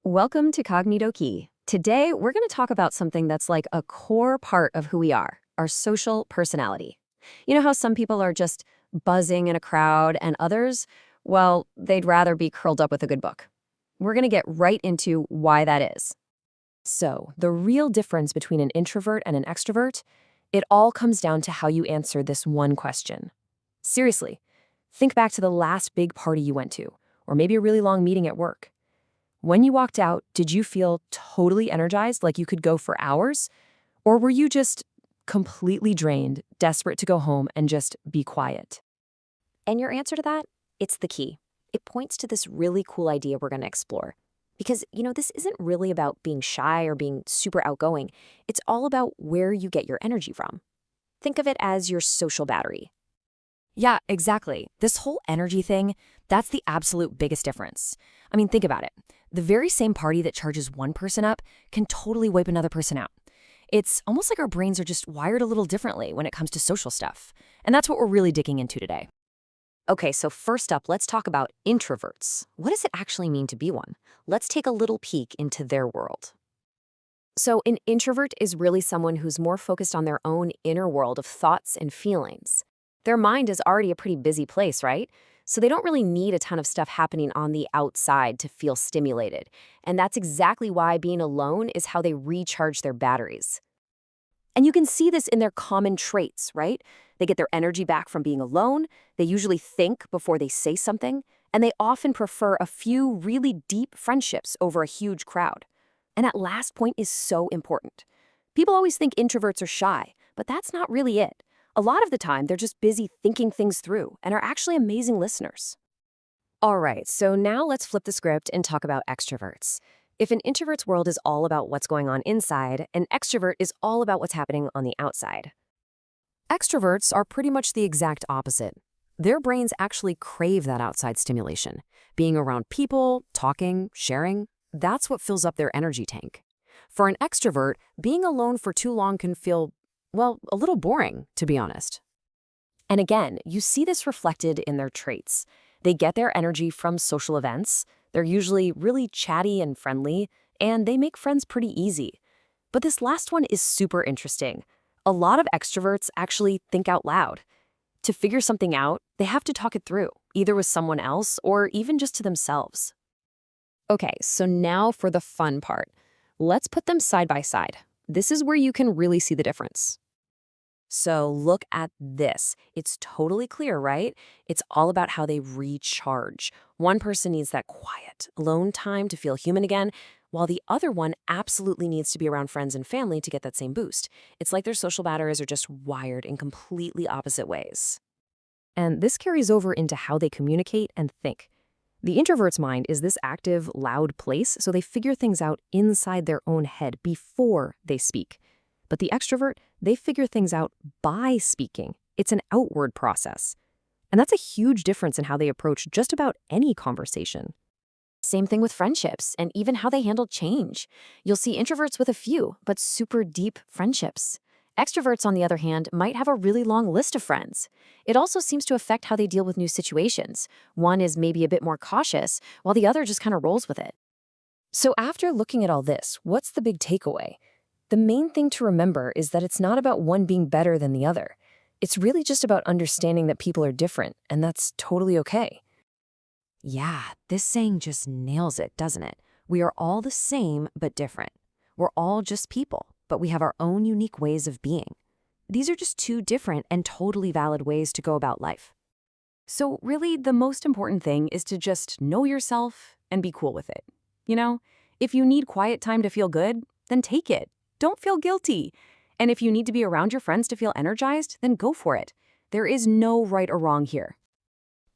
Welcome to Cognito Key. Today, we're going to talk about something that's like a core part of who we are, our social personality. You know how some people are just buzzing in a crowd and others, well, they'd rather be curled up with a good book. We're going to get right into why that is. So, the real difference between an introvert and an extrovert, it all comes down to how you answer this one question. Seriously, think back to the last big party you went to, or maybe a really long meeting at work. When you walked out, did you feel totally energized, like you could go for hours? Or were you just completely drained, desperate to go home and just be quiet? And your answer to that? It's the key. It points to this really cool idea we're going to explore. Because, this isn't really about being shy or being super outgoing. It's all about where you get your energy from. Think of it as your social battery. Yeah, exactly. This whole energy thing, that's the absolute biggest difference. I mean, think about it. The very same party that charges one person up can totally wipe another person out. It's almost like our brains are just wired a little differently when it comes to social stuff. And that's what we're really digging into today. Okay, so first up, let's talk about introverts. What does it actually mean to be one? Let's take a little peek into their world. So an introvert is really someone who's more focused on their own inner world of thoughts and feelings. Their mind is already a pretty busy place, right? So they don't really need a ton of stuff happening on the outside to feel stimulated. And that's exactly why being alone is how they recharge their batteries. And you can see this in their common traits, right? They get their energy back from being alone, they usually think before they say something, and they often prefer a few really deep friendships over a huge crowd. And that last point is so important. People always think introverts are shy, but that's not really it. A lot of the time, they're just busy thinking things through and are actually amazing listeners. All right, so now let's flip the script and talk about extroverts. If an introvert's world is all about what's going on inside, an extrovert is all about what's happening on the outside. Extroverts are pretty much the exact opposite. Their brains actually crave that outside stimulation. Being around people, talking, sharing, that's what fills up their energy tank. For an extrovert, being alone for too long can feel, well, a little boring, to be honest. And again, you see this reflected in their traits. They get their energy from social events. They're usually really chatty and friendly, and they make friends pretty easy. But this last one is super interesting. A lot of extroverts actually think out loud. To figure something out, they have to talk it through, either with someone else or even just to themselves. Okay, so now for the fun part. Let's put them side by side. This is where you can really see the difference. So look at this. It's totally clear, right? It's all about how they recharge. One person needs that quiet, alone time to feel human again, while the other one absolutely needs to be around friends and family to get that same boost. It's like their social batteries are just wired in completely opposite ways. And this carries over into how they communicate and think. The introvert's mind is this active, loud place, so they figure things out inside their own head before they speak. But the extrovert, they figure things out by speaking. It's an outward process. And that's a huge difference in how they approach just about any conversation. Same thing with friendships and even how they handle change. You'll see introverts with a few, but super deep friendships. Extroverts, on the other hand, might have a really long list of friends. It also seems to affect how they deal with new situations. One is maybe a bit more cautious, while the other just kind of rolls with it. So after looking at all this, what's the big takeaway? The main thing to remember is that it's not about one being better than the other. It's really just about understanding that people are different, and that's totally okay. Yeah, this saying just nails it, doesn't it? We are all the same, but different. We're all just people, but we have our own unique ways of being. These are just two different and totally valid ways to go about life. So really, the most important thing is to just know yourself and be cool with it. If you need quiet time to feel good, then take it. Don't feel guilty. And if you need to be around your friends to feel energized, then go for it. There is no right or wrong here.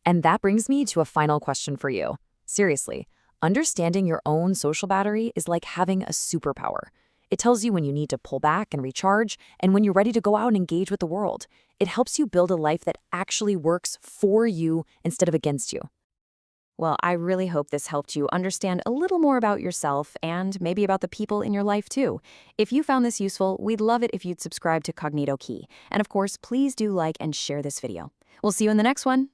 And that brings me to a final question for you. Seriously, understanding your own social battery is like having a superpower. It tells you when you need to pull back and recharge, and when you're ready to go out and engage with the world. It helps you build a life that actually works for you instead of against you. Well, I really hope this helped you understand a little more about yourself and maybe about the people in your life too. If you found this useful, we'd love it if you'd subscribe to Cognito Key. And of course, please do like and share this video. We'll see you in the next one.